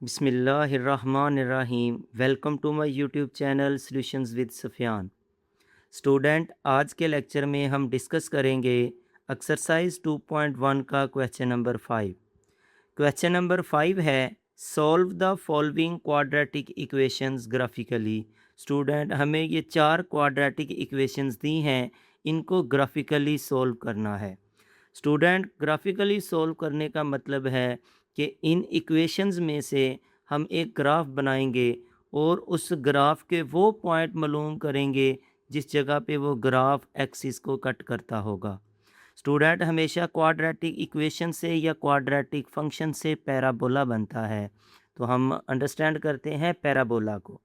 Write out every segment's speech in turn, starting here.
बिस्मिल्लाहिर्रहमानिर्रहीम। Welcome to my YouTube channel solutions with Sufiyan. Student, आज के लेक्चर में हम डिस्कस करेंगे एक्सरसाइज 2.1 का क्वेश्चन नंबर 5। क्वेश्चन नंबर 5 है, solve the following quadratic equations graphically. Student, हमें ये 4 क्वाड्रेटिक इक्वेशंस दी हैं, इनको ग्राफिकली सॉल्व करना है। स्टूडेंट, ग्राफिकली सॉल्व करने का मतलब है कि इन इक्वेशंस में से हम एक ग्राफ बनाएंगे और उस ग्राफ के वो पॉइंट मालूम करेंगे जिस जगह पे वो ग्राफ एक्सिस को कट करता होगा। स्टूडेंट, हमेशा क्वाड्रेटिक इक्वेशन से या क्वाड्रेटिक फंक्शन से पैराबोला बनता है। तो हम अंडरस्टैंड करते हैं पैराबोला को।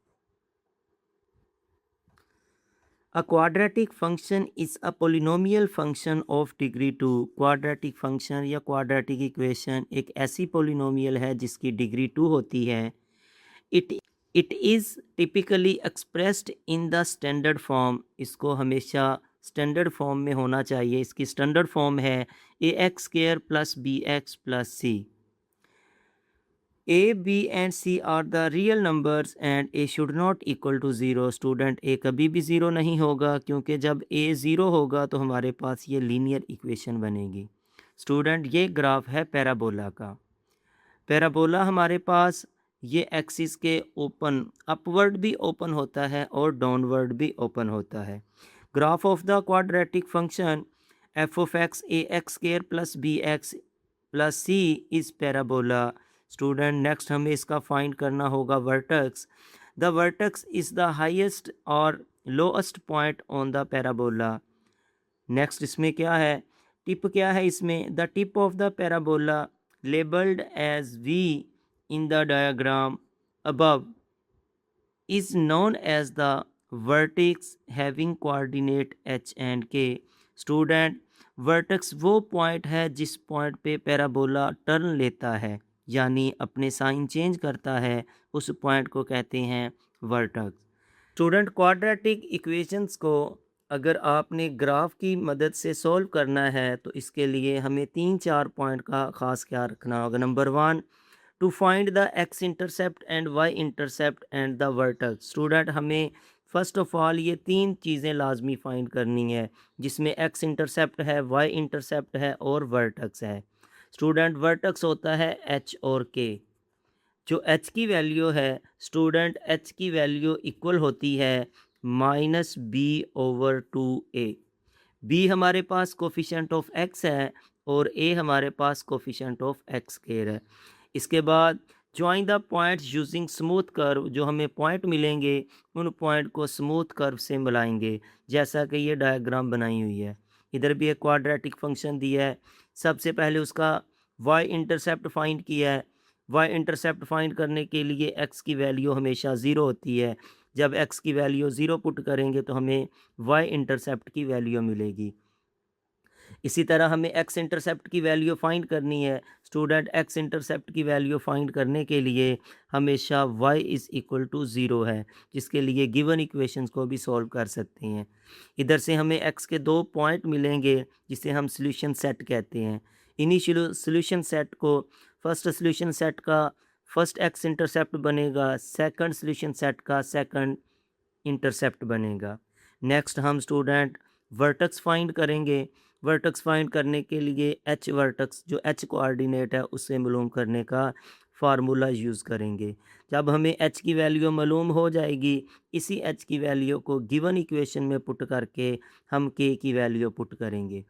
A quadratic function is a polynomial function of degree 2। Quadratic function या क्वाड्रेटिक इक्वेशन एक ऐसी पोलिनोमियल है जिसकी डिग्री 2 होती है। It it is typically expressed in the standard form. इसको हमेशा स्टैंडर्ड फॉर्म में होना चाहिए। इसकी स्टैंडर्ड फॉर्म है ax² + bx + c। A, B and C are the real numbers and A should not equal to 0। Student, A कभी भी zero नहीं होगा क्योंकि जब A ज़ीरो होगा तो हमारे पास ये लीनियर इक्वेशन बनेगी। स्टूडेंट, ये ग्राफ है पैराबोला का। पैराबोला हमारे पास ये एक्सिस के ओपन अपवर्ड भी ओपन होता है और डाउनवर्ड भी ओपन होता है। Graph of the quadratic function f(x) ax² + bx + c is parabola. Student, next हमें इसका फाइंड करना होगा vertex. The vertex is the highest or lowest point on the parabola. Next इसमें क्या है, टिप क्या है इसमें, the tip of the parabola labelled as v in the diagram above is known as the vertex having coordinate h and k। Student, vertex वो point है जिस point पे पैराबोला टर्न लेता है, यानी अपने साइन चेंज करता है, उस पॉइंट को कहते हैं वर्टेक्स। स्टूडेंट, क्वाड्रेटिक इक्वेशंस को अगर आपने ग्राफ की मदद से सॉल्व करना है तो इसके लिए हमें 3-4 पॉइंट का ख़ास ख्याल रखना होगा। Number 1, to find the x intercept and y intercept and the vertex. Student, हमें फ़र्स्ट ऑफ ऑल ये 3 चीज़ें लाजमी फाइंड करनी है, जिसमें एक्स इंटरसेप्ट है, वाई इंटरसेप्ट है और वर्टेक्स है। स्टूडेंट, वर्टेक्स होता है एच और के। जो एच की वैल्यू है स्टूडेंट, एच की वैल्यू इक्वल होती है -b/2a। बी हमारे पास कोफिशेंट ऑफ एक्स है और ए हमारे पास कोफिशेंट ऑफ एक्स स्क्वायर है। इसके बाद join the points using smooth curve. जो हमें पॉइंट मिलेंगे उन पॉइंट को स्मूथ कर्व से मिलाएंगे, जैसा कि ये डायग्राम बनाई हुई है। इधर भी एक क्वाड्रेटिक फंक्शन दिया है। सबसे पहले उसका वाई इंटरसेप्ट फाइंड किया है। वाई इंटरसेप्ट फाइंड करने के लिए एक्स की वैल्यू हमेशा ज़ीरो होती है। जब एक्स की वैल्यू ज़ीरो पुट करेंगे तो हमें वाई इंटरसेप्ट की वैल्यू मिलेगी। इसी तरह हमें एक्स इंटरसेप्ट की वैल्यू फाइंड करनी है। स्टूडेंट, एक्स इंटरसेप्ट की वैल्यू फाइंड करने के लिए हमेशा y is equal to zero है, जिसके लिए गिवन इक्वेशंस को भी सॉल्व कर सकते हैं। इधर से हमें x के 2 पॉइंट मिलेंगे जिसे हम सॉल्यूशन सेट कहते हैं। इन्हीं सॉल्यूशन सेट को फर्स्ट सॉल्यूशन सेट का फर्स्ट एक्स इंटरसेप्ट बनेगा, सेकंड सॉल्यूशन सेट का सेकंड इंटरसेप्ट बनेगा। नेक्स्ट हम स्टूडेंट वर्टेक्स फाइंड करेंगे। वर्टेक्स फाइंड करने के लिए एच वर्टेक्स जो एच कोऑर्डिनेट है उससे मालूम करने का फार्मूला यूज़ करेंगे। जब हमें एच की वैल्यू मालूम हो जाएगी, इसी एच की वैल्यू को गिवन इक्वेशन में पुट करके हम के की वैल्यू पुट करेंगे।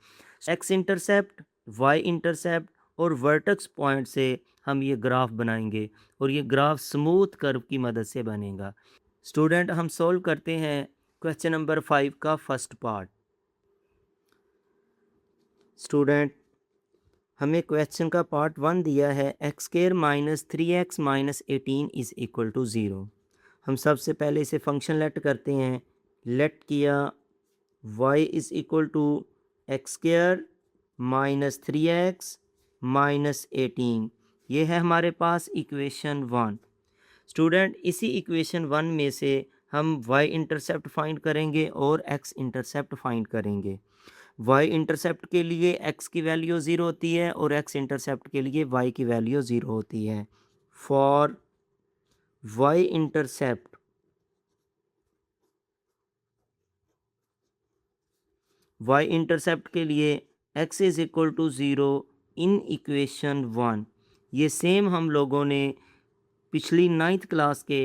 एक्स इंटरसेप्ट, वाई इंटरसेप्ट और वर्टेक्स पॉइंट से हम ये ग्राफ बनाएंगे और ये ग्राफ स्मूथ कर्व की मदद से बनेगा। स्टूडेंट, हम सॉल्व करते हैं क्वेश्चन नंबर 5 का फर्स्ट पार्ट। स्टूडेंट, हमें क्वेश्चन का पार्ट 1 दिया है x² - 3x - 18 is equal to 0। हम सबसे पहले इसे फंक्शन लेट करते हैं। लेट किया y is equal to x² - 3x - 18। ये है हमारे पास इक्वेशन 1। स्टूडेंट, इसी इक्वेशन 1 में से हम y इंटरसेप्ट फाइंड करेंगे और x इंटरसेप्ट फाइंड करेंगे। y इंटरसेप्ट के लिए x की वैल्यू ज़ीरो होती है और x इंटरसेप्ट के लिए y की वैल्यू ज़ीरो होती है। फॉर y इंटरसेप्ट के लिए x is equal to 0 in equation 1। ये सेम हम लोगों ने पिछली 9th क्लास के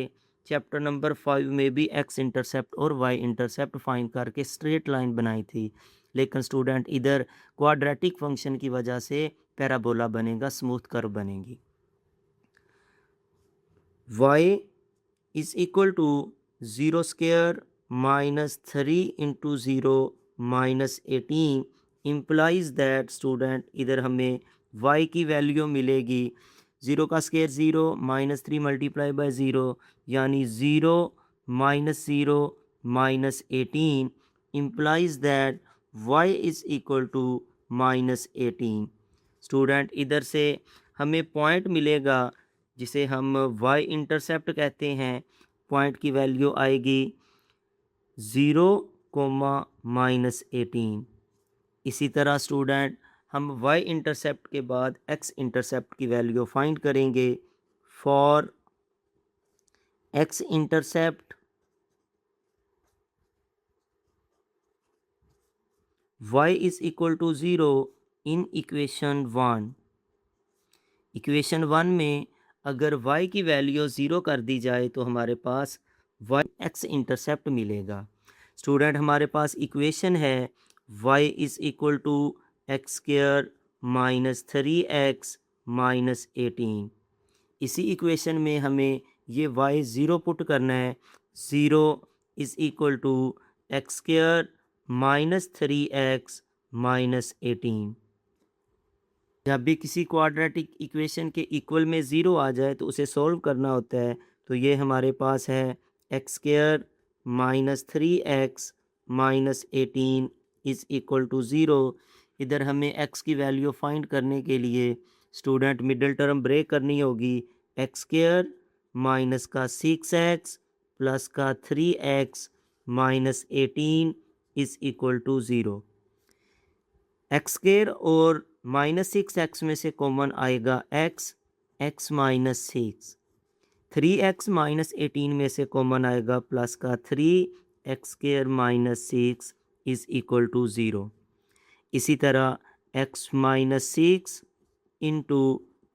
चैप्टर नंबर 5 में भी x इंटरसेप्ट और y इंटरसेप्ट फाइंड करके स्ट्रेट लाइन बनाई थी, लेकिन स्टूडेंट इधर क्वाड्रेटिक फंक्शन की वजह से पैराबोला बनेगा, स्मूथ कर्व बनेगी। y is equal to 0 square minus 3 into 0 minus 18 implies that student इधर हमें y की वैल्यू मिलेगी 0 का स्क्वायर 0 माइनस 3 मल्टीप्लाई बाय 0 यानी 0 minus 0 minus 18 implies that y is equal to minus 18। Student इधर से हमें पॉइंट मिलेगा जिसे हम y इंटरसेप्ट कहते हैं। पॉइंट की वैल्यू आएगी 0 कोमा माइनस 18। इसी तरह स्टूडेंट हम y इंटरसेप्ट के बाद x इंटरसेप्ट की वैल्यू फाइंड करेंगे। For x intercept y is equal to 0 in equation 1। Equation 1 में अगर y की वैल्यू 0 कर दी जाए तो हमारे पास y x इंटरसेप्ट मिलेगा। स्टूडेंट हमारे पास इक्वेशन है y is equal to x square minus 3x minus 18। इसी इक्वेशन में हमें ये y 0 पुट करना है। 0 is equal to x square minus 3x minus 18। जब भी किसी क्वाड्रेटिक इक्वेशन के इक्वल में 0 आ जाए तो उसे सॉल्व करना होता है। तो ये हमारे पास है x square minus 3x minus 18 is equal to 0। इधर हमें x की वैल्यू फाइंड करने के लिए स्टूडेंट मिडल टर्म ब्रेक करनी होगी। एक्स स्क्वायर माइनस का 6x प्लस का 3x minus 18 is equal to 0। X square और माइनस 6x में से कॉमन आएगा x माइनस 6। 3x माइनस 18 में से कॉमन आएगा प्लस का 3x square minus 6 is equal to 0। इसी तरह x minus 6 into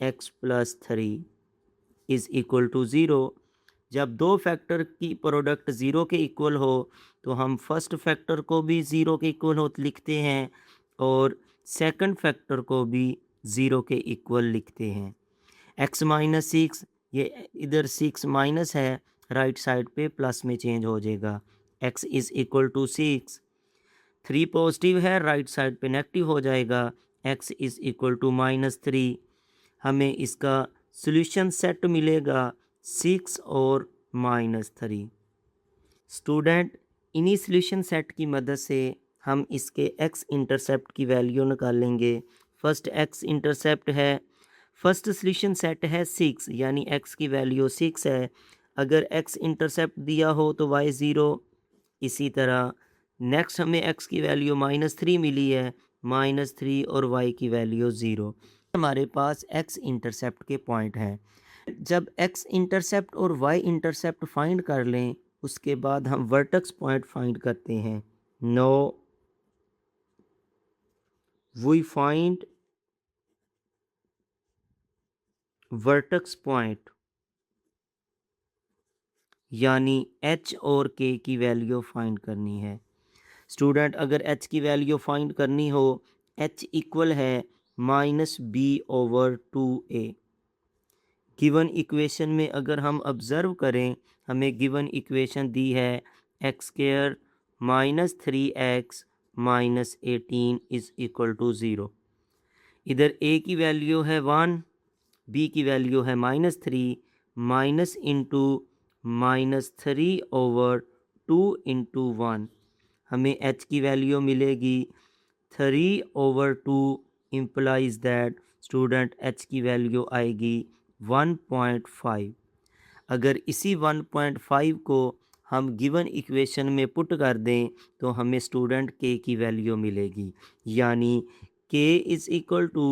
x plus 3 is equal to 0। जब दो फैक्टर की प्रोडक्ट ज़ीरो के इक्वल हो तो हम फर्स्ट फैक्टर को भी ज़ीरो के इक्वल हो लिखते हैं और सेकंड फैक्टर को भी ज़ीरो के इक्वल लिखते हैं। x माइनस 6 ये इधर 6 माइनस है, राइट साइड पे प्लस में चेंज हो जाएगा। x is equal to 6। 3 positive है, राइट साइड पे नेगेटिव हो जाएगा। x is equal to minus 3। हमें इसका सॉल्यूशन सेट मिलेगा 6 और माइनस 3। स्टूडेंट इन्हीं सॉल्यूशन सेट की मदद से हम इसके x इंटरसेप्ट की वैल्यू निकालेंगे। फर्स्ट x इंटरसेप्ट है, फर्स्ट सॉल्यूशन सेट है 6 यानी x की वैल्यू 6 है। अगर x इंटरसेप्ट दिया हो तो y 0। इसी तरह नेक्स्ट हमें x की वैल्यू माइनस 3 मिली है, माइनस 3 और y की वैल्यू 0। हमारे पास x इंटरसेप्ट के पॉइंट हैं। जब x इंटरसेप्ट और y इंटरसेप्ट फाइंड कर लें उसके बाद हम वर्टेक्स पॉइंट फाइंड करते हैं। Now we find vertex point यानी h और k की वैल्यू फाइंड करनी है। स्टूडेंट अगर h की वैल्यू फाइंड करनी हो, h इक्वल है minus b over 2a। Given equation में अगर हम ऑब्ज़र्व करें, हमें गिवन इक्वेशन दी है x square minus 3x minus 18 is equal to 0। इधर a की वैल्यू है 1, b की वैल्यू है minus 3, minus into minus 3 over 2 into 1। हमें h की वैल्यू मिलेगी 3 over 2 implies that student h की वैल्यू आएगी 1.5। अगर इसी 1.5 को हम गिवन इक्वेशन में पुट कर दें तो हमें स्टूडेंट k की वैल्यू मिलेगी यानी k is equal to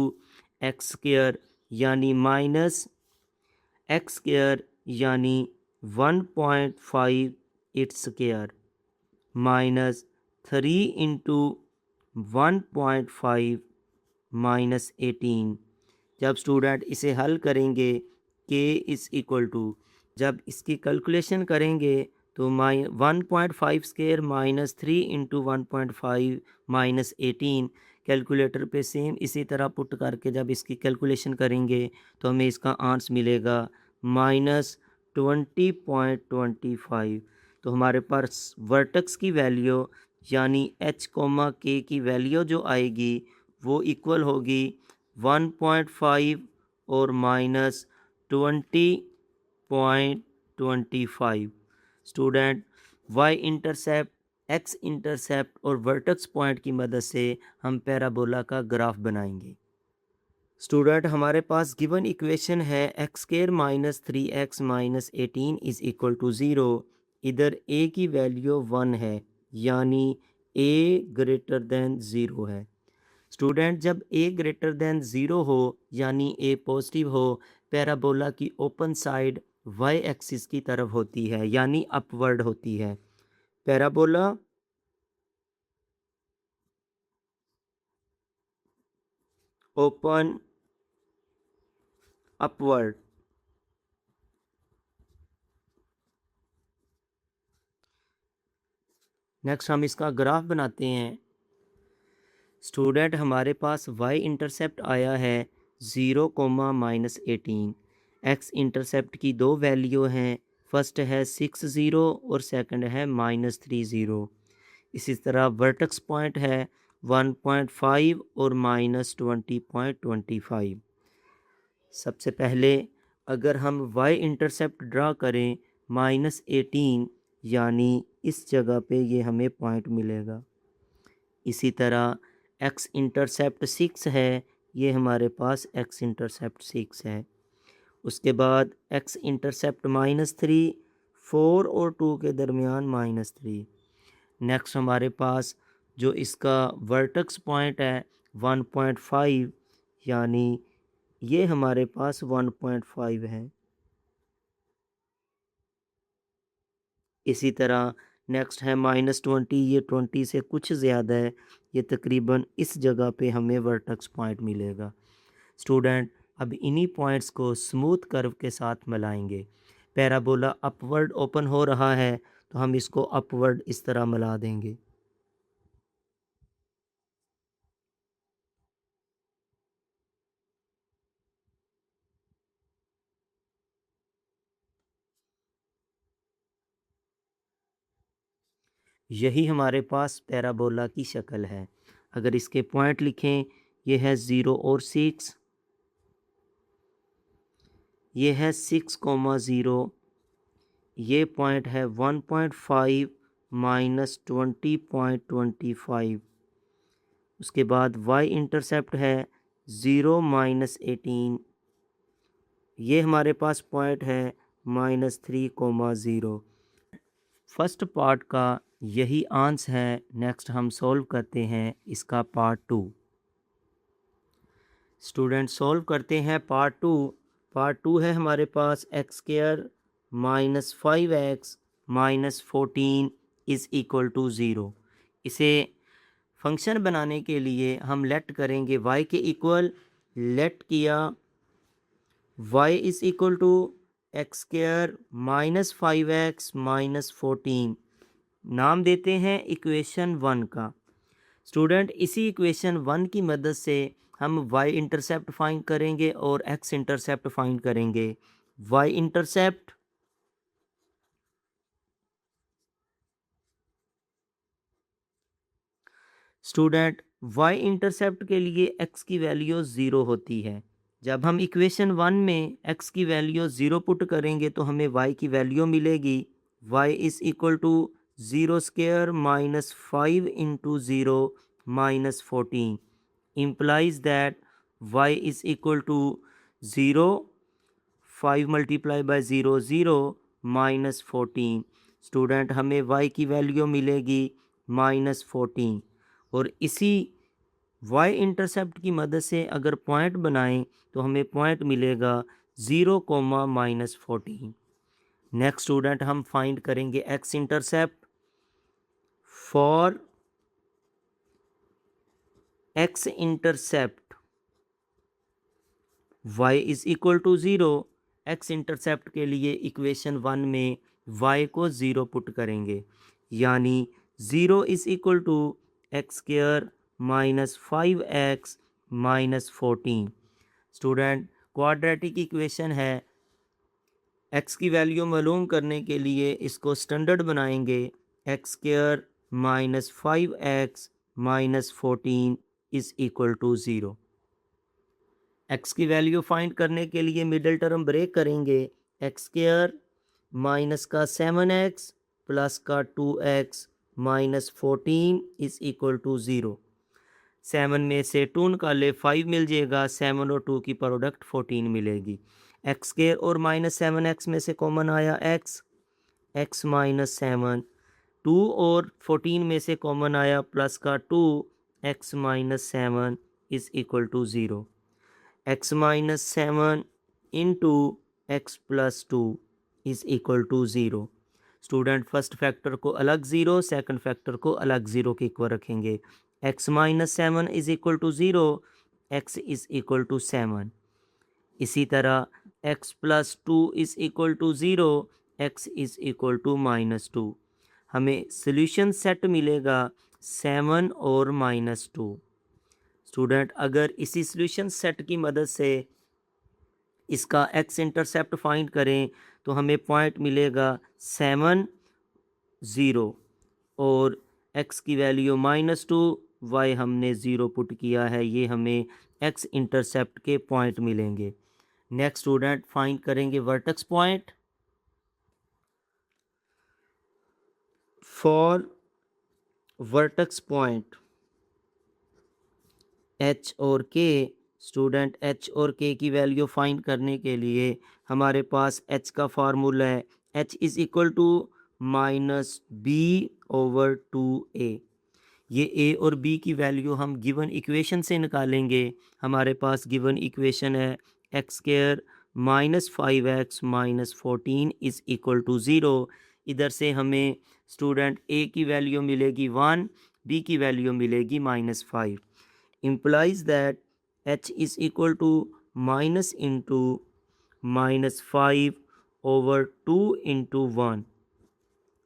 x square यानी माइनस एक्स स्क्वायर यानी 1.5 its square minus 3 into 1.5 minus 18। जब स्टूडेंट इसे हल करेंगे k इज़ इक्वल टू, जब इसकी कैलकुलेशन करेंगे तो 1.5 square minus 3 into 1.5 minus 18, calculator पे सेम इसी तरह पुट करके जब इसकी कैलकुलेशन करेंगे तो हमें इसका आंसर मिलेगा -20.25। तो हमारे पास वर्टेक्स की वैल्यू यानी h, k की वैल्यू जो आएगी वो इक्वल होगी 1.5 और -20.25। Student y intercept, x intercept और वर्टेक्स पॉइंट की मदद से हम पैराबोला का ग्राफ बनाएंगे। स्टूडेंट हमारे पास गिवन इक्वेशन है x square minus 3x minus 18 is equal to 0। इधर a की वैल्यू 1 है यानी a ग्रेटर दैन 0 है। स्टूडेंट जब a ग्रेटर दैन 0 हो यानी a पॉजिटिव हो, पैराबोला की ओपन साइड y एक्सिस की तरफ होती है यानी अपवर्ड होती है। Parabola open upward. नेक्स्ट हम इसका ग्राफ बनाते हैं। स्टूडेंट हमारे पास y इंटरसेप्ट आया है 0, -18। x इंटरसेप्ट की दो वैल्यू हैं, फर्स्ट है 6 0 और सेकंड है -3 0। इसी तरह वर्टेक्स पॉइंट है 1.5 और -20.25। सबसे पहले अगर हम y इंटरसेप्ट ड्रा करें -18 यानी इस जगह पे ये हमें पॉइंट मिलेगा। इसी तरह x इंटरसेप्ट 6 है, ये हमारे पास x इंटरसेप्ट 6 है। उसके बाद x इंटरसेप्ट -3, 4 और 2 के दरमियान -3। नेक्स्ट हमारे पास जो इसका वर्टेक्स पॉइंट है 1.5 यानी ये हमारे पास 1.5 है। इसी तरह नेक्स्ट है -20, ये 20 से कुछ ज़्यादा है, ये तकरीबन इस जगह पे हमें वर्टेक्स पॉइंट मिलेगा। स्टूडेंट अब इन्हीं पॉइंट्स को स्मूथ कर्व के साथ मिलाएंगे। पैराबोला अपवर्ड ओपन हो रहा है तो हम इसको अपवर्ड इस तरह मिला देंगे। यही हमारे पास पैराबोला की शक्ल है। अगर इसके पॉइंट लिखें, ये है 0 और 6, ये है 6,0, ये पॉइंट है 1.5 -20.25। उसके बाद y इंटरसेप्ट है 0 -18, ये हमारे पास पॉइंट है -3,0। फर्स्ट पार्ट का यही आंसर है। नेक्स्ट हम सॉल्व करते हैं इसका पार्ट 2। स्टूडेंट सॉल्व करते हैं पार्ट 2। पार्ट 2 है हमारे पास X square minus 5x minus 14 is equal to 0। इसे फंक्शन बनाने के लिए हम लेट करेंगे y के इक्वल। लेट किया y is equal to x square minus 5x minus 14, नाम देते हैं इक्वेशन 1 का। स्टूडेंट इसी इक्वेशन 1 की मदद से हम y इंटरसेप्ट फाइंड करेंगे और x इंटरसेप्ट फाइंड करेंगे। y intercept student y intercept के लिए x की वैल्यू 0 होती है। जब हम इक्वेशन 1 में x की वैल्यू 0 पुट करेंगे तो हमें y की वैल्यू मिलेगी y is equal to 0 square minus 5 into 0 minus 14 implies that y is equal to 0, 5 multiply by 0 0 minus 14। Student हमें y की वैल्यू मिलेगी -14 और इसी y इंटरसेप्ट की मदद से अगर पॉइंट बनाएं तो हमें पॉइंट मिलेगा 0, -14। नेक्स्ट स्टूडेंट हम फाइंड करेंगे x intercept for x intercept y is equal to zero. X intercept के लिए इक्वेशन 1 में y को ज़ीरो पुट करेंगे, यानी zero is equal to x square minus 5x minus 14। Student quadratic equation है, x की वैल्यू मालूम करने के लिए इसको स्टैंडर्ड बनाएंगे। X square minus 5x minus 14 is equal to zero. X की वैल्यू फाइंड करने के लिए मिडिल टर्म ब्रेक करेंगे। एक्स स्क्वायर माइनस का 7x प्लस का 2x minus 14 is equal to zero. 7 में से 2 निकाले 5 मिल जाएगा, 7 और 2 की प्रोडक्ट 14 मिलेगी। एक्स स्क्वायर और माइनस 7x में से कॉमन आया x माइनस 7, 2 और 14 में से कॉमन आया प्लस का 2, x minus 7 is equal to zero. x minus 7 into x plus 2 is equal to zero. Student first factor को अलग ज़ीरो, सेकंड फैक्टर को अलग ज़ीरो के इक्वल रखेंगे। x minus 7 is equal to zero, x is equal to 7। इसी तरह x plus 2 is equal to zero, x is equal to minus 2। हमें solution set मिलेगा 7 और माइनस 2। स्टूडेंट अगर इसी सोल्यूशन सेट की मदद से इसका एक्स इंटरसेप्ट फाइंड करें तो हमें पॉइंट मिलेगा 7 0 और एक्स की वैल्यू माइनस 2, वाई हमने ज़ीरो पुट किया है, ये हमें एक्स इंटरसेप्ट के पॉइंट मिलेंगे। नेक्स्ट स्टूडेंट फाइंड करेंगे vertex point for vertex point H और के। स्टूडेंट एच और के की वैल्यू फाइंड करने के लिए हमारे पास एच का फार्मूला है, h is equal to minus b over 2a। ये a और b की वैल्यू हम गिवन इक्वेशन से निकालेंगे। हमारे पास गिवन इक्वेशन है x square minus 5x minus 14 is equal to zero. इधर से हमें स्टूडेंट a की वैल्यू मिलेगी 1, b की वैल्यू मिलेगी minus 5। implies that h is equal to minus into minus 5 over 2 into 1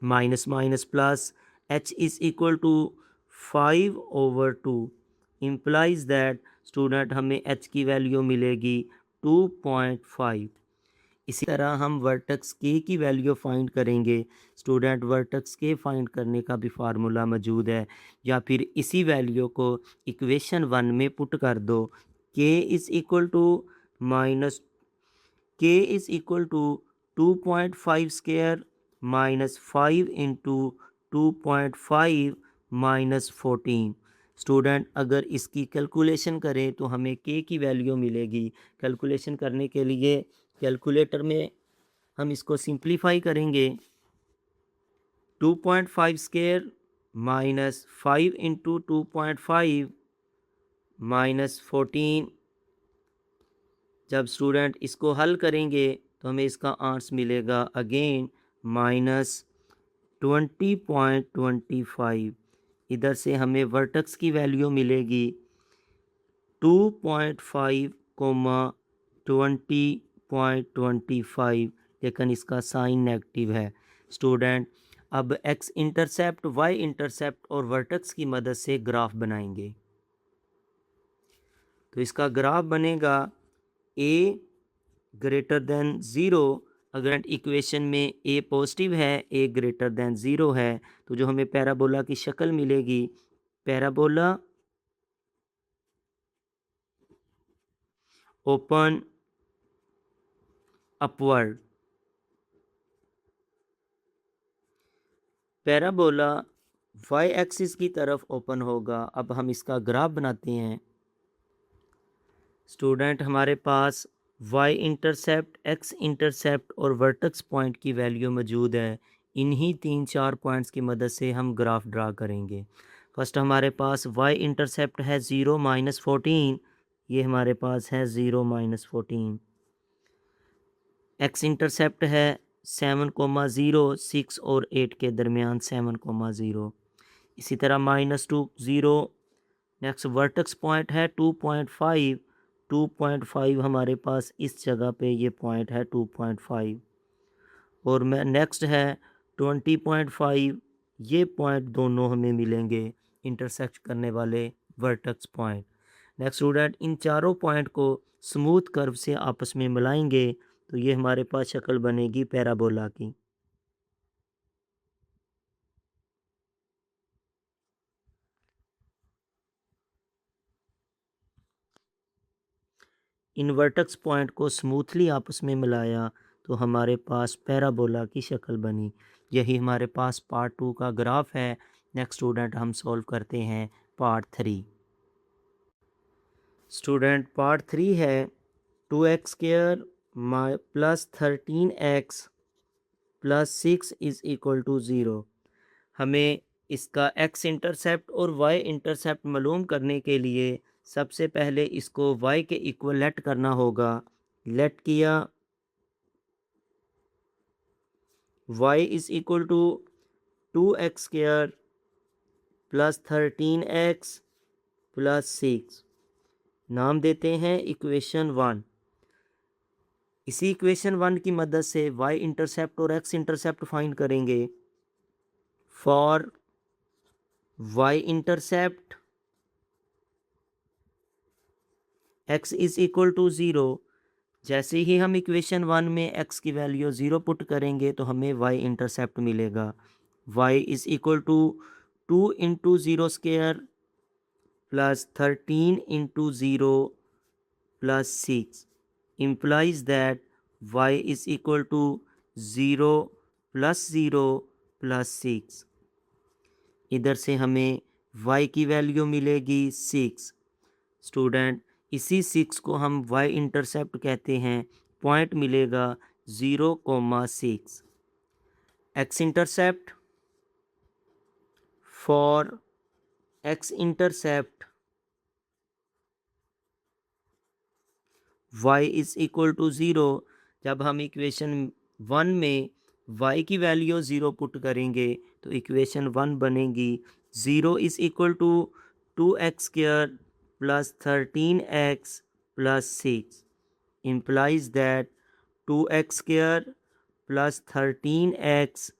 minus minus plus h is equal to 5 over 2 implies that student हमें h की value मिलेगी 2.5। इसी तरह हम वर्टेक्स के की वैल्यू फाइंड करेंगे। स्टूडेंट वर्टेक्स के फाइंड करने का भी फार्मूला मौजूद है, या फिर इसी वैल्यू को इक्वेशन 1 में पुट कर दो। K is equal to minus k is equal to 2.5 square minus 5 into 2.5 minus 14। Student अगर इसकी कैलकुलेशन करें तो हमें के की वैल्यू मिलेगी। कैलकुलेशन करने के लिए कैलकुलेटर में हम इसको सिंप्लीफाई करेंगे। 2.5 स्क्वायर माइनस 5 इंटू 2.5 माइनस 14। जब स्टूडेंट इसको हल करेंगे तो हमें इसका आंसर मिलेगा अगेन माइनस 20.25। इधर से हमें वर्टेक्स की वैल्यू मिलेगी 2.5 कोमा 20.25, लेकिन इसका साइन नेगेटिव है। स्टूडेंट अब एक्स इंटरसेप्ट, वाई इंटरसेप्ट और वर्टेक्स की मदद से ग्राफ बनाएंगे। तो इसका ग्राफ बनेगा a ग्रेटर दैन ज़ीरो। अगर इक्वेशन में a पॉजिटिव है, a ग्रेटर दैन ज़ीरो है, तो जो हमें पैराबोला की शक्ल मिलेगी, parabola open upward. Parabola y axis की तरफ ओपन होगा। अब हम इसका ग्राफ बनाते हैं। स्टूडेंट हमारे पास वाई इंटरसेप्ट, एक्स इंटरसेप्ट और वर्टेक्स पॉइंट की वैल्यू मौजूद है। इन्हीं 3-4 पॉइंट्स की मदद से हम ग्राफ ड्रा करेंगे। फर्स्ट हमारे पास वाई इंटरसेप्ट है 0 माइनस 14, ये हमारे पास है 0 माइनस 14। एक्स इंटरसेप्ट है 7,0 6 और 8 के दरमियान 7,0। इसी तरह -2 0। नेक्स्ट वर्टेक्स पॉइंट है 2.5। 2.5 हमारे पास इस जगह पे ये पॉइंट है 2.5। और मैं नेक्स्ट है 20.5। ये पॉइंट दोनों हमें मिलेंगे इंटरसेक्ट करने वाले वर्टेक्स पॉइंट। नेक्स्ट स्टूडेंट, इन चारों पॉइंट को स्मूथ कर्व से आपस में मिलाएंगे तो ये हमारे पास शक्ल बनेगी पैराबोला की। इन वर्टेक्स पॉइंट को स्मूथली आपस में मिलाया तो हमारे पास पैराबोला की शक्ल बनी। यही हमारे पास पार्ट 2 का ग्राफ है। नेक्स्ट स्टूडेंट, हम सॉल्व करते हैं पार्ट 3। स्टूडेंट, पार्ट 3 है 2x² plus 13x plus 6 is equal to 0। हमें इसका x इंटरसेप्ट और y इंटरसेप्ट मालूम करने के लिए सबसे पहले इसको y के इक्वल लेट करना होगा। लेट किया, y is equal to 2x² plus 13x plus 6। नाम देते हैं इक्वेशन 1। इसी इक्वेशन 1 की मदद से y इंटरसेप्ट और x इंटरसेप्ट फाइंड करेंगे। For y intercept x is equal to 0। जैसे ही हम इक्वेशन 1 में x की वैल्यू 0 पुट करेंगे तो हमें y इंटरसेप्ट मिलेगा। y is equal to 2 into 0 square plus 13 into 0 plus 6 implies that y is equal to 0 plus 0 plus 6। इधर से हमें y की वैल्यू मिलेगी 6। स्टूडेंट, इसी 6 को हम y इंटरसेप्ट कहते हैं। पॉइंट मिलेगा 0,6। x intercept, for x intercept y is equal to 0। जब हम इक्वेशन 1 में y की वैल्यू 0 पुट करेंगे तो इक्वेशन 1 बनेगी 0 is equal to 2x² plus 13x plus 6 implies that 2x² plus 13x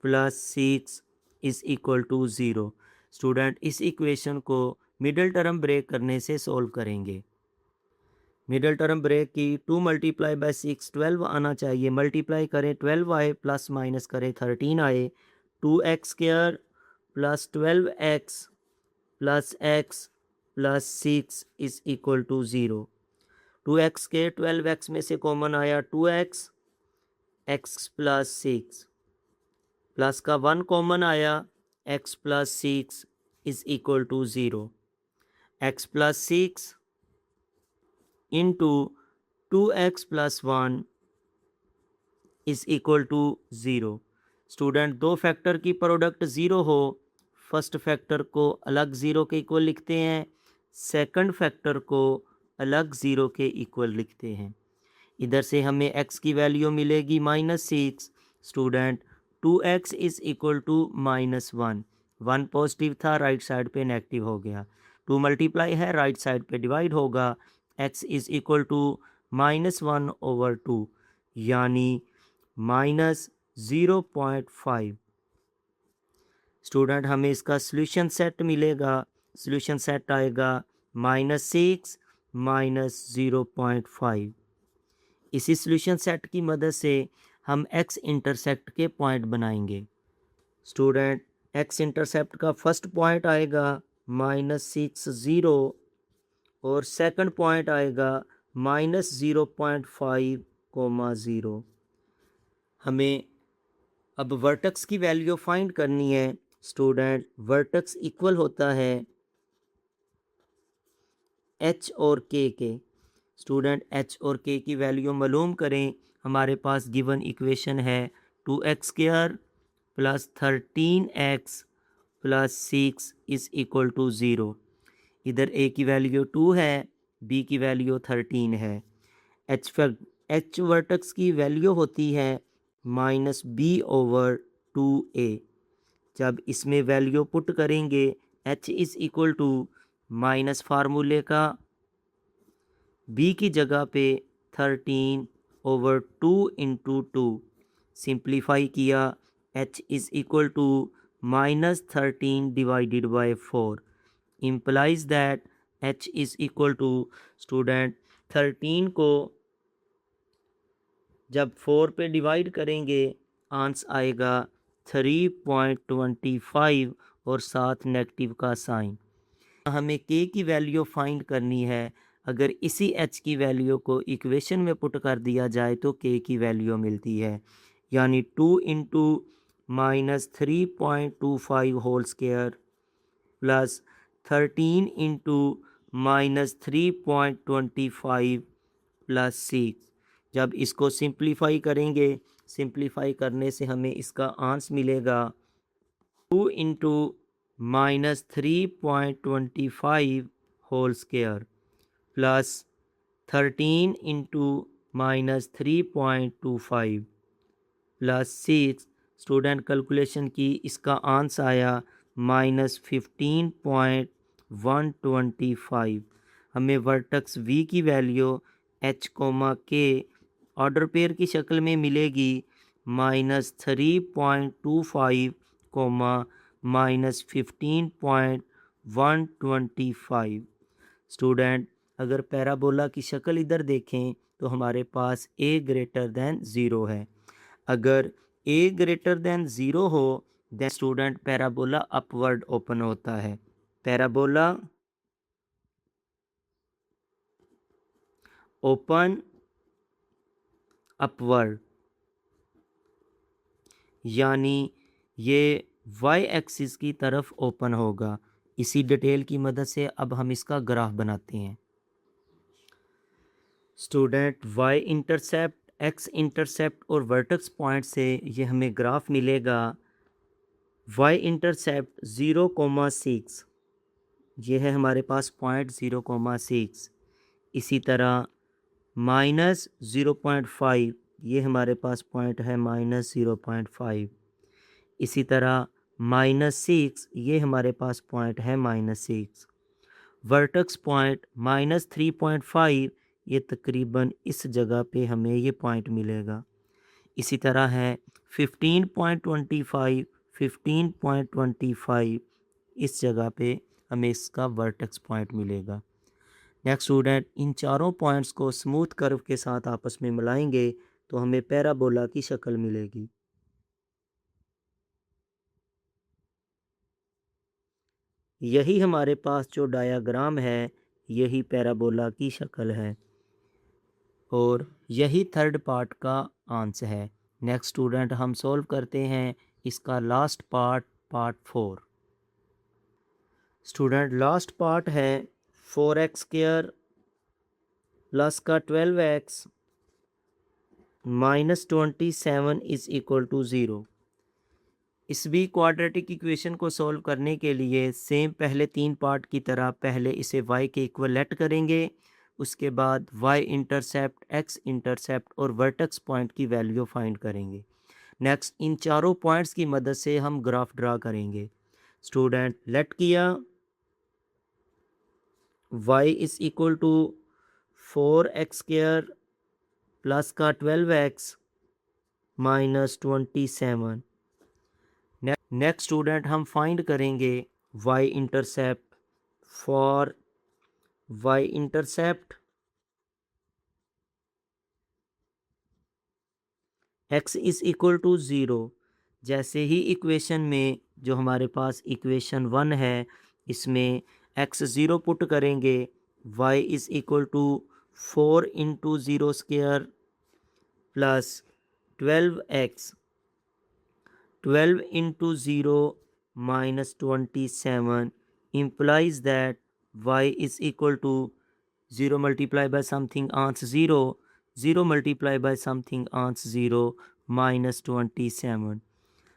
plus 6 is equal to 0। Student, इस equation को middle term break करने से सॉल्व करेंगे। मिडल टर्म ब्रेक की 2 मल्टीप्लाई बाय 6 12 आना चाहिए। मल्टीप्लाई करें 12 आए प्लस माइनस करें 13 आए। 2x² plus 12x plus x plus 6 is equal to 0। 2x के 12x में से कॉमन आया 2x, x प्लस 6 प्लस का 1 कॉमन आया x plus 6 is equal to 0। x plus 6 into 2x plus 1 is equal to 0। Student, दो factor की product zero हो, first factor को अलग ज़ीरो के इक्वल लिखते हैं, सेकंड फैक्टर को अलग ज़ीरो के इक्वल लिखते हैं। इधर से हमें x की वैल्यू मिलेगी -6। Student, 2x is equal to -1। 1 positive था, राइट साइड पे नेगेटिव हो गया। 2 मल्टीप्लाई है, राइट साइड पे डिवाइड होगा। x इज़ इक्वल टू -1/2 यानी -0.5। स्टूडेंट, हमें इसका सॉल्यूशन सेट मिलेगा। सॉल्यूशन सेट आएगा -6 -0.5। इसी सॉल्यूशन सेट की मदद से हम x इंटरसेप्ट के पॉइंट बनाएंगे। स्टूडेंट, x इंटरसेप्ट का फर्स्ट पॉइंट आएगा -6 0 और सेकंड पॉइंट आएगा -0.5, 0। हमें अब वर्टेक्स की वैल्यू फाइंड करनी है। स्टूडेंट, वर्टेक्स इक्वल होता है h और k के। स्टूडेंट, h और k की वैल्यू मालूम करें। हमारे पास गिवन इक्वेशन है 2x² plus 13x plus 6 is equal to 0। इधर a की वैल्यू 2 है, b की वैल्यू 13 है। h वर्टेक्स की वैल्यू होती है माइनस बी ओवर 2a। जब इसमें वैल्यू पुट करेंगे h is equal to minus फार्मूले का b की जगह पे 13 ओवर 2 इंटू 2, सिंप्लीफाई किया h is equal to minus 13 divided by 4 implies that h is equal to student 13 को जब 4 पे डिवाइड करेंगे आंसर आएगा 3.25 और साथ नेगेटिव का साइन। हमें k की वैल्यू फाइंड करनी है। अगर इसी h की वैल्यू को इक्वेशन में पुट कर दिया जाए तो k की वैल्यू मिलती है, यानी 2 into minus 3.25 whole square plus 13 into minus 3.25 plus 6। जब इसको सिंप्लीफाई करेंगे, सिंप्लीफाई करने से हमें इसका आंसर मिलेगा 2 into minus 3.25 whole square plus 13 into minus 3.25 plus 6। Student calculation की, इसका आंसर आया माइनस 15.125। हमें वर्टेक्स वी की वैल्यू h के ऑर्डर पेयर की शक्ल में मिलेगी माइनस 3.25 माइनस 15.125। स्टूडेंट अगर पैराबोला की शक्ल इधर देखें तो हमारे पास a ग्रेटर दैन 0 है। अगर a ग्रेटर दैन 0 हो then student parabola upward open होता है। पैराबोला ओपन अपवर्ड, यानी ये y एक्सिस की तरफ ओपन होगा। इसी डिटेल की मदद से अब हम इसका ग्राफ बनाते हैं। Student y intercept, x intercept और वर्टेक्स पॉइंट से ये हमें ग्राफ मिलेगा। y इंटरसेप्ट 0,6, ये है हमारे पास पॉइंट 0,6। इसी तरह माइनस 0.5, ये हमारे पास पॉइंट है माइनस 0.5। इसी तरह माइनस 6, ये हमारे पास पॉइंट है माइनस 6। वर्टेक्स पॉइंट माइनस 3.5, ये तकरीबन इस जगह पे हमें ये पॉइंट मिलेगा। इसी तरह है 15.25, 15.25 इस जगह पे हमें इसका वर्टेक्स पॉइंट मिलेगा। नेक्स्ट स्टूडेंट, इन चारों पॉइंट्स को स्मूथ कर्व के साथ आपस में मिलाएंगे तो हमें पैराबोला की शक्ल मिलेगी। यही हमारे पास जो डायाग्राम है यही पैराबोला की शक्ल है और यही थर्ड पार्ट का आंसर है। नेक्स्ट स्टूडेंट, हम सॉल्व करते हैं इसका last part, part 4। Student last part है 4x स्क्वायर प्लस का 12x minus 27 is equal to 0। इस भी क्वाड्रेटिक इक्वेशन को सॉल्व करने के लिए सेम पहले 3 पार्ट की तरह पहले इसे y के इक्वल लेट करेंगे, उसके बाद y इंटरसेप्ट, x इंटरसेप्ट और वर्टेक्स पॉइंट की वैल्यू फाइंड करेंगे। नेक्स्ट इन चारों पॉइंट्स की मदद से हम ग्राफ ड्रा करेंगे। स्टूडेंट लेट किया, y is equal to 4x square plus का 12x माइनस 27। नेक्स्ट स्टूडेंट हम फाइंड करेंगे y intercept. For y intercept x is equal to 0। जैसे ही इक्वेशन में जो हमारे पास इक्वेशन 1 है इसमें x 0 पुट करेंगे, y is equal to 4 into 0 square plus 12x, 12 into 0 minus 27 implies that y is equal to 0 multiplied by something answer 0, 0 multiplied by something answer 0 minus 27।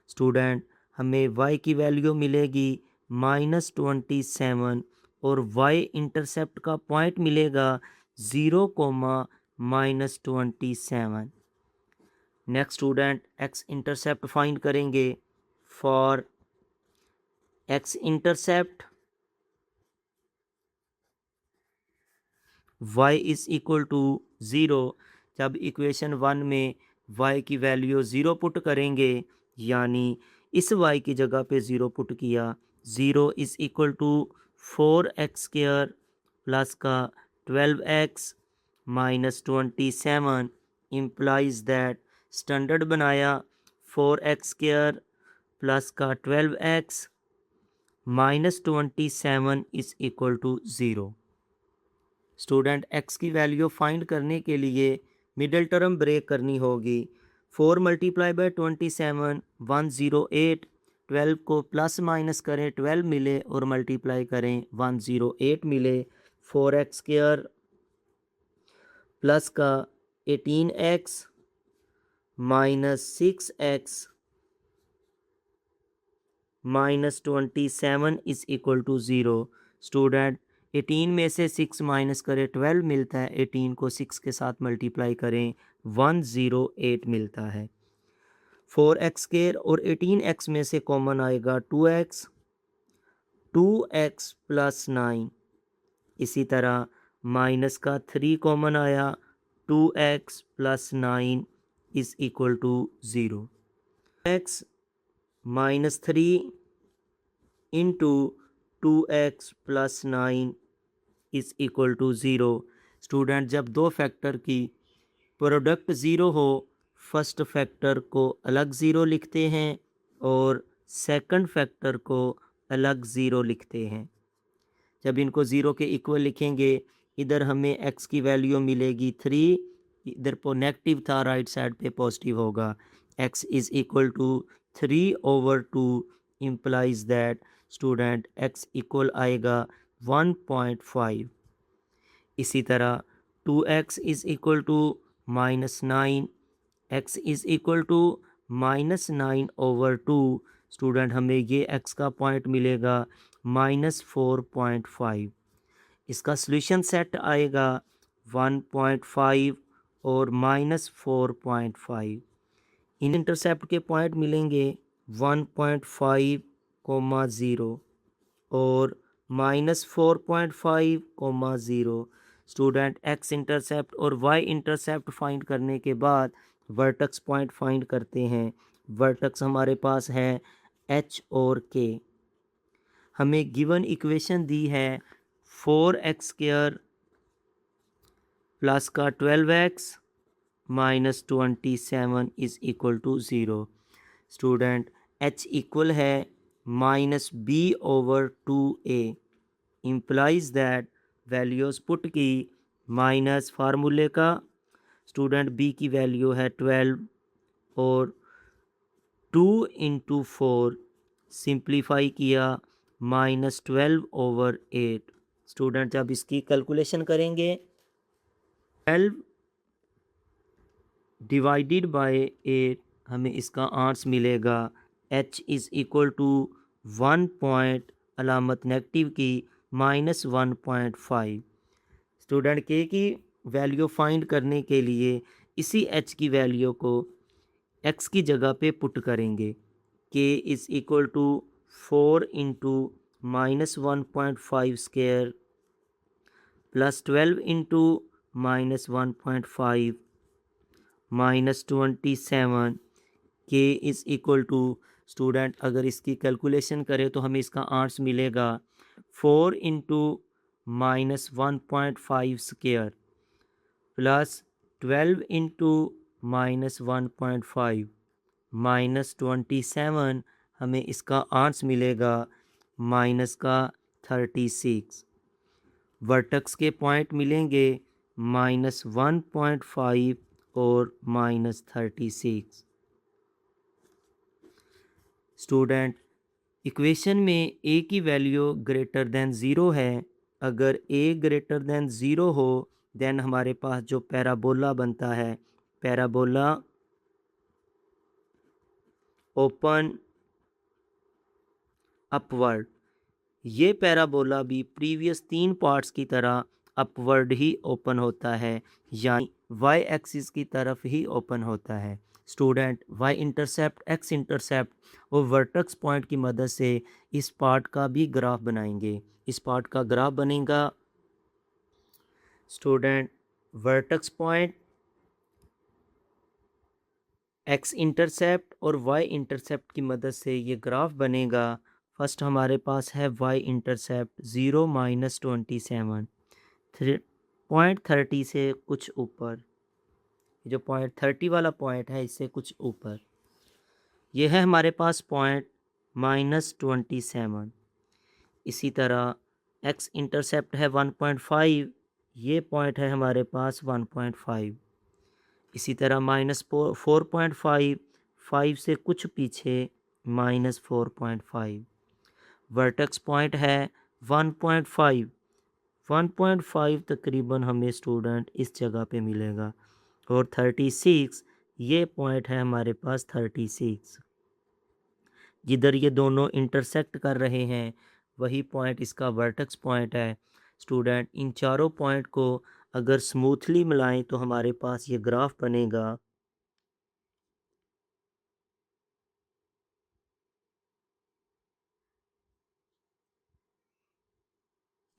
Student हमें y की value मिलेगी minus 27 और y intercept का point मिलेगा 0, minus 27। Next student x intercept find करेंगे। For x intercept y is equal to 0। जब equation 1 में y की वैल्यू 0 पुट करेंगे, यानी इस y की जगह पे 0 पुट किया, 0 is equal to 4x² plus का 12x minus 27 implies that standard बनाया 4x² प्लस का 12x minus 27 is equal to 0। Student x की वैल्यू फाइंड करने के लिए मिडल टर्म ब्रेक करनी होगी। 4 मल्टीप्लाई बाय 27 108, 12 को प्लस माइनस करें 12 मिले और मल्टीप्लाई करें 108 मिले। 4x² प्लस का 18x minus 6x minus 27 is equal to 0। Student 18 में से 6 माइनस करें 12 मिलता है, 18 को 6 के साथ मल्टीप्लाई करें 108 मिलता है। 4x² और 18x में से कॉमन आएगा 2x, 2x प्लस 9। इसी तरह माइनस का 3 कॉमन आया, 2x plus 9 is equal to 0। x minus 3 into 2x plus 9 is equal to 0। Student जब दो फैक्टर की प्रोडक्ट ज़ीरो हो, फर्स्ट फैक्टर को अलग ज़ीरो लिखते हैं और सेकंड फैक्टर को अलग ज़ीरो लिखते हैं। जब इनको ज़ीरो के इक्वल लिखेंगे, इधर हमें x की वैल्यू मिलेगी 3, इधर पर नेगेटिव था, राइट साइड पे पॉजिटिव होगा। x is equal to 3/2 implies that student x equal आएगा 1.5। इसी तरह 2x is equal to minus 9, x is equal to minus 9/2। Student हमें ये x का पॉइंट मिलेगा -4.5। इसका सॉल्यूशन सेट आएगा 1.5 और -4.5। इन इंटरसेप्ट के पॉइंट मिलेंगे 1.5, 0 और -4.5, 0। स्टूडेंट x इंटरसेप्ट और y इंटरसेप्ट फाइंड करने के बाद वर्टेक्स पॉइंट फाइंड करते हैं। वर्टेक्स हमारे पास है h और k। हमें गिवन इक्वेशन दी है 4x² प्लस का 12x minus 27 is equal to 0। Student h equal है -b/2a implies that values put की माइनस फार्मूले का। स्टूडेंट b की वैल्यू है 12 और 2 इंटू 4 सिंप्लीफाई किया -12/8। स्टूडेंट जब इसकी कैलकुलेशन करेंगे 12 डिवाइडेड बाय 8 हमें इसका आंसर मिलेगा h is equal to 1 point अलामत नेगेटिव की -1.5। स्टूडेंट k की वैल्यू फाइंड करने के लिए इसी h की वैल्यू को x की जगह पे पुट करेंगे। k is equal to 4 into -1.5² plus 12 into -1.5 minus 27। k is equal to student अगर इसकी कैलकुलेशन करें तो हमें इसका आंसर मिलेगा 4 इंटू -1.5² प्लस 12 इंटू -1.5 माइनस 27। हमें इसका आंसर मिलेगा माइनस का 36। वर्टेक्स के पॉइंट मिलेंगे -1.5 और -36। स्टूडेंट इक्वेशन में a की वैल्यू ग्रेटर दैन 0 है। अगर a ग्रेटर दैन 0 हो देन हमारे पास जो पैराबोला बनता है, पैराबोला ओपन अपवर्ड, ये पैराबोला भी प्रीवियस 3 पार्ट्स की तरह अपवर्ड ही ओपन होता है, यानी y एक्सिस की तरफ ही ओपन होता है। Student y intercept, x intercept और वर्टेक्स पॉइंट की मदद से इस पार्ट का भी ग्राफ बनाएंगे। इस पार्ट का ग्राफ बनेगा student vertex point, x intercept और वाई इंटरसेप्ट की मदद से ये ग्राफ बनेगा। फर्स्ट हमारे पास है वाई इंटरसेप्ट 0 - 27, 0.30 से कुछ ऊपर, जो पॉइंट 30 वाला पॉइंट है इससे कुछ ऊपर, ये है हमारे पास पॉइंट -27। इसी तरह एक्स इंटरसेप्ट है 1.5, ये पॉइंट है हमारे पास 1.5। इसी तरह -4.5, 5 से कुछ पीछे -4.5। वर्टेक्स पॉइंट है 1.5, 1.5 तकरीबन हमें स्टूडेंट इस जगह पे मिलेगा। और 36, ये पॉइंट है हमारे पास 36, जिधर ये दोनों इंटरसेक्ट कर रहे हैं वही पॉइंट इसका वर्टेक्स पॉइंट है। स्टूडेंट इन चारों पॉइंट को अगर स्मूथली मिलाएं तो हमारे पास ये ग्राफ बनेगा।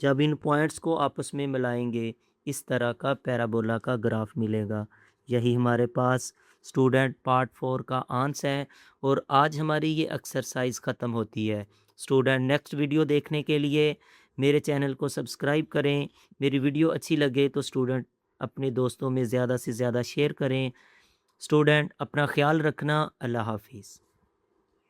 जब इन पॉइंट्स को आपस में मिलाएंगे इस तरह का पैराबोला का ग्राफ मिलेगा। यही हमारे पास स्टूडेंट पार्ट 4 का आंसर है और आज हमारी ये एक्सरसाइज ख़त्म होती है। स्टूडेंट नेक्स्ट वीडियो देखने के लिए मेरे चैनल को सब्सक्राइब करें। मेरी वीडियो अच्छी लगे तो स्टूडेंट अपने दोस्तों में ज़्यादा से ज़्यादा शेयर करें। स्टूडेंट अपना ख्याल रखना। अल्लाह हाफिज़।